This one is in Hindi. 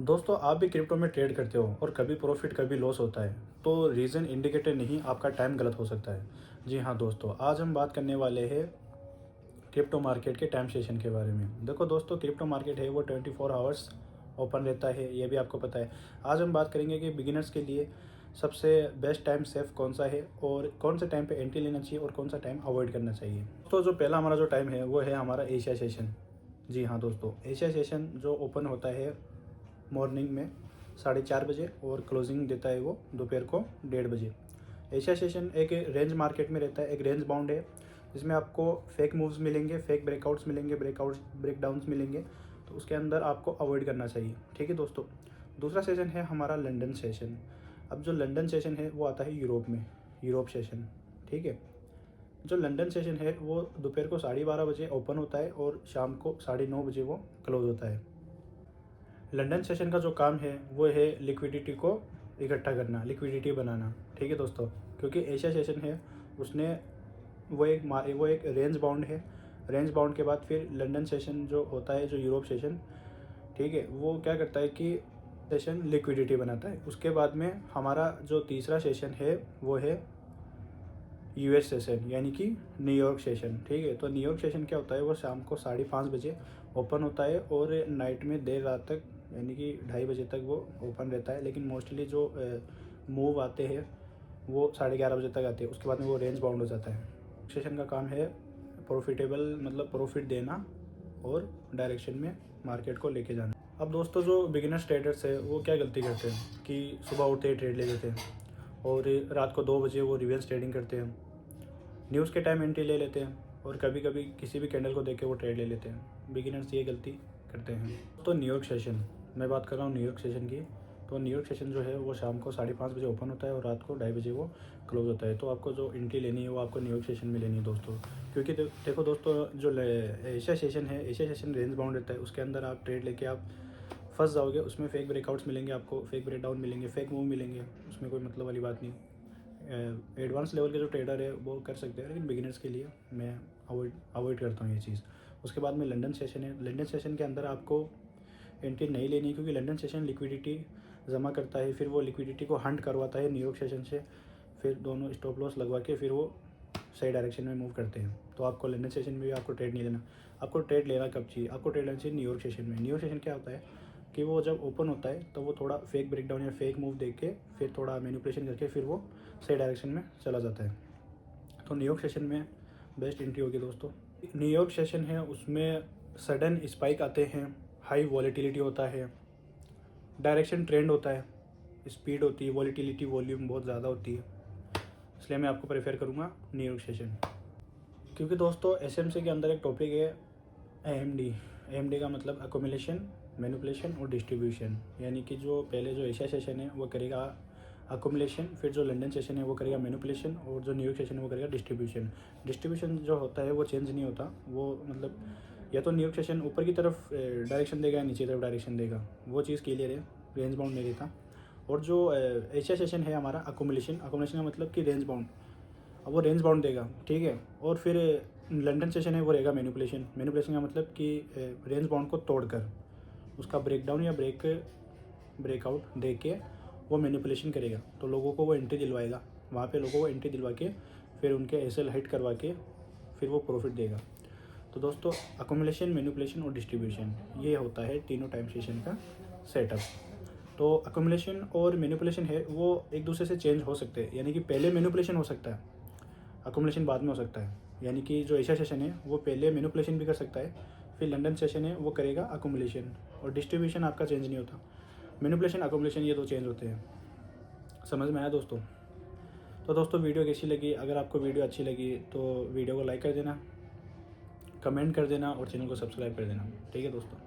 दोस्तों, आप भी क्रिप्टो में ट्रेड करते हो और कभी प्रॉफिट कभी लॉस होता है, तो रीज़न इंडिकेटर नहीं, आपका टाइम गलत हो सकता है। जी हाँ दोस्तों, आज हम बात करने वाले हैं क्रिप्टो मार्केट के टाइम सेशन के बारे में। देखो दोस्तों, क्रिप्टो मार्केट है वो 24 आवर्स ओपन रहता है, ये भी आपको पता है। आज हम बात करेंगे कि बिगिनर्स के लिए सबसे बेस्ट टाइम सेफ कौन सा है और कौन से टाइम पे एंट्री लेना चाहिए और कौन सा टाइम अवॉइड करना चाहिए। तो जो पहला हमारा जो टाइम है वो है हमारा एशिया सेशन। जी हाँ दोस्तों, एशिया सेशन जो ओपन होता है मॉर्निंग में 4:30 बजे और क्लोजिंग देता है वो दोपहर को 1:30 बजे। एशिया सेशन एक रेंज मार्केट में रहता है, एक रेंज बाउंड है जिसमें आपको फेक मूव्स मिलेंगे, फेक ब्रेकआउट्स मिलेंगे, ब्रेकडाउन्स मिलेंगे, तो उसके अंदर आपको अवॉइड करना चाहिए। ठीक है दोस्तों। दूसरा सेशन है हमारा लंदन सेशन। अब जो लंदन सेशन है वो आता है यूरोप में, यूरोप सेशन। ठीक है। जो लंदन सेशन है वो दोपहर को 12:30 बजे ओपन होता है और शाम को 9:30 बजे वो क्लोज होता है। लंदन सेशन का जो काम है वो है लिक्विडिटी को इकट्ठा करना, लिक्विडिटी बनाना। ठीक है दोस्तों। क्योंकि एशिया सेशन है उसने वो एक रेंज बाउंड है। रेंज बाउंड के बाद फिर लंदन सेशन जो होता है, जो यूरोप सेशन, ठीक है, वो क्या करता है कि सेशन लिक्विडिटी बनाता है। उसके बाद में हमारा जो तीसरा सेशन है वो है यूएस सेशन, यानी कि न्यूयॉर्क सेशन। ठीक है। तो न्यूयॉर्क सेशन क्या होता है, वो शाम को 5:30 बजे ओपन होता है और नाइट में देर रात तक, यानी कि 2:30 बजे तक वो ओपन रहता है। लेकिन मोस्टली जो मूव आते हैं वो 11:30 बजे तक आते हैं। उसके बाद में वो रेंज बाउंड हो जाता है। सेशन का काम है प्रॉफिटेबल, मतलब प्रॉफिट देना और डायरेक्शन में मार्केट को लेके जाना। अब दोस्तों, जो बिगिनर्स ट्रेडर्स है वो क्या गलती करते हैं कि सुबह उठते ही ट्रेड ले लेते हैं और रात को 2 बजे वो रिवर्स ट्रेडिंग करते हैं, न्यूज़ के टाइम एंट्री ले लेते हैं और कभी कभी किसी भी कैंडल को देख के वो ट्रेड ले लेते हैं। बिगिनर्स ये गलती करते हैं। तो न्यूयॉर्क सेशन, मैं बात कर रहा हूँ न्यूयॉर्क सेशन की। तो न्यूयॉर्क सेशन जो है वो शाम को 5:30 बजे ओपन होता है और रात को 2:30 बजे वो क्लोज होता है। तो आपको जो एंट्री लेनी है वो आपको न्यूयॉर्क सेशन में लेनी है दोस्तों। क्योंकि देखो दोस्तों, जो एशिया सेशन है, एशिया सेशन रेंज बाउंड रहता है, उसके अंदर आप ट्रेड लेके आप फंस जाओगे। उसमें फेक ब्रेकआउट्स मिलेंगे, आपको फेक ब्रेकडाउन मिलेंगे, फेक मूव मिलेंगे, उसमें कोई मतलब वाली बात नहीं। एडवांस लेवल के जो ट्रेडर है वो कर सकते हैं, लेकिन बिगिनर्स के लिए मैं अवॉइड करता हूँ ये चीज़। उसके बाद में लंदन सेशन है। लंदन सेशन के अंदर आपको एंट्री नहीं लेनी है, क्योंकि लंदन सेशन लिक्विडिटी जमा करता है, फिर वो लिक्विडिटी को हंट करवाता है न्यूयॉर्क सेशन से, फिर दोनों स्टॉप लॉस लगवा के फिर वो सही डायरेक्शन में मूव करते हैं। तो आपको लंदन सेशन में भी आपको ट्रेड नहीं लेना। आपको ट्रेड लेना कब चाहिए? आपको ट्रेड लेना चाहिए न्यूयॉर्क सेशन में। न्यूयॉर्क सेशन क्या होता है कि वो जब ओपन होता है तो वो थोड़ा फेक ब्रेकडाउन या फेक मूव देख के फिर थोड़ा मैनिपुलेशन करके फिर वो सही डायरेक्शन में चला जाता है। तो न्यूयॉर्क सेशन में बेस्ट एंट्री होगी दोस्तों। न्यूयॉर्क सेशन है उसमें सडन स्पाइक आते हैं, हाई वॉलेटिलिटी होता है, डायरेक्शन ट्रेंड होता है, स्पीड होती है, वॉलेटिलिटी वॉल्यूम बहुत ज़्यादा होती है। इसलिए मैं आपको प्रेफर करूँगा न्यूयॉर्क सेशन। क्योंकि दोस्तों एसएमसी के अंदर एक टॉपिक है एएमडी। एएमडी का मतलब अकोमुलेशन, मैनिपुलेशन और डिस्ट्रीब्यूशन। यानी कि जो पहले जो एशिया सेशन है वो करेगा अकोमुलेशन, फिर जो लंदन सेशन है वो करेगा मैनिपुलेशन और जो न्यूयॉर्क सेशन है वो करेगा डिस्ट्रीब्यूशन। डिस्ट्रीब्यूशन जो होता है वो चेंज नहीं होता, वो मतलब या तो न्यूयॉर्क सेशन ऊपर की तरफ डायरेक्शन देगा या नीचे की तरफ डायरेक्शन देगा, वो चीज़ क्लियर है, रेंज बाउंड नहीं रहता। और जो एशिया सेशन है हमारा अकोमुलेशन, अकोमुलेशन का मतलब कि रेंज बाउंड, अब वो रेंज बाउंड देगा। ठीक है। और फिर लंदन सेशन है वो रहेगा मैनिपुलेशन। मैनिपुलेशन का मतलब कि रेंज बाउंड को तोड़कर उसका ब्रेकडाउन या ब्रेकआउट दे के वो मैनिपुलेशन करेगा, तो लोगों को वो एंट्री दिलवाएगा, वहाँ पे लोगों को एंट्री दिलवा के फिर उनके एसएल हिट करवा के फिर वो प्रॉफिट देगा। तो दोस्तों, अकोमुलेशन, मैनिपुलेशन और डिस्ट्रीब्यूशन, ये होता है तीनों टाइम सेशन का सेटअप। तो अकोमुलेशन और मैनिपुलेशन है वो एक दूसरे से चेंज हो सकते हैं, यानी कि पहले मैनिपुलेशन हो सकता है, अकोमुलेशन बाद में हो सकता है। यानी कि जो एशिया सेशन है वो पहले मैनिपुलेशन भी कर सकता है, फिर लंदन सेशन है वो करेगा अकोमुलेशन, और डिस्ट्रीब्यूशन आपका चेंज नहीं होता। मैनिपुलेशन, अकोमुलेशन, ये दो चेंज होते हैं। समझ में आया दोस्तों? तो दोस्तों, वीडियो कैसी लगी? अगर आपको वीडियो अच्छी लगी तो वीडियो को लाइक कर देना, कमेंट कर देना और चैनल को सब्सक्राइब कर देना। ठीक है दोस्तों।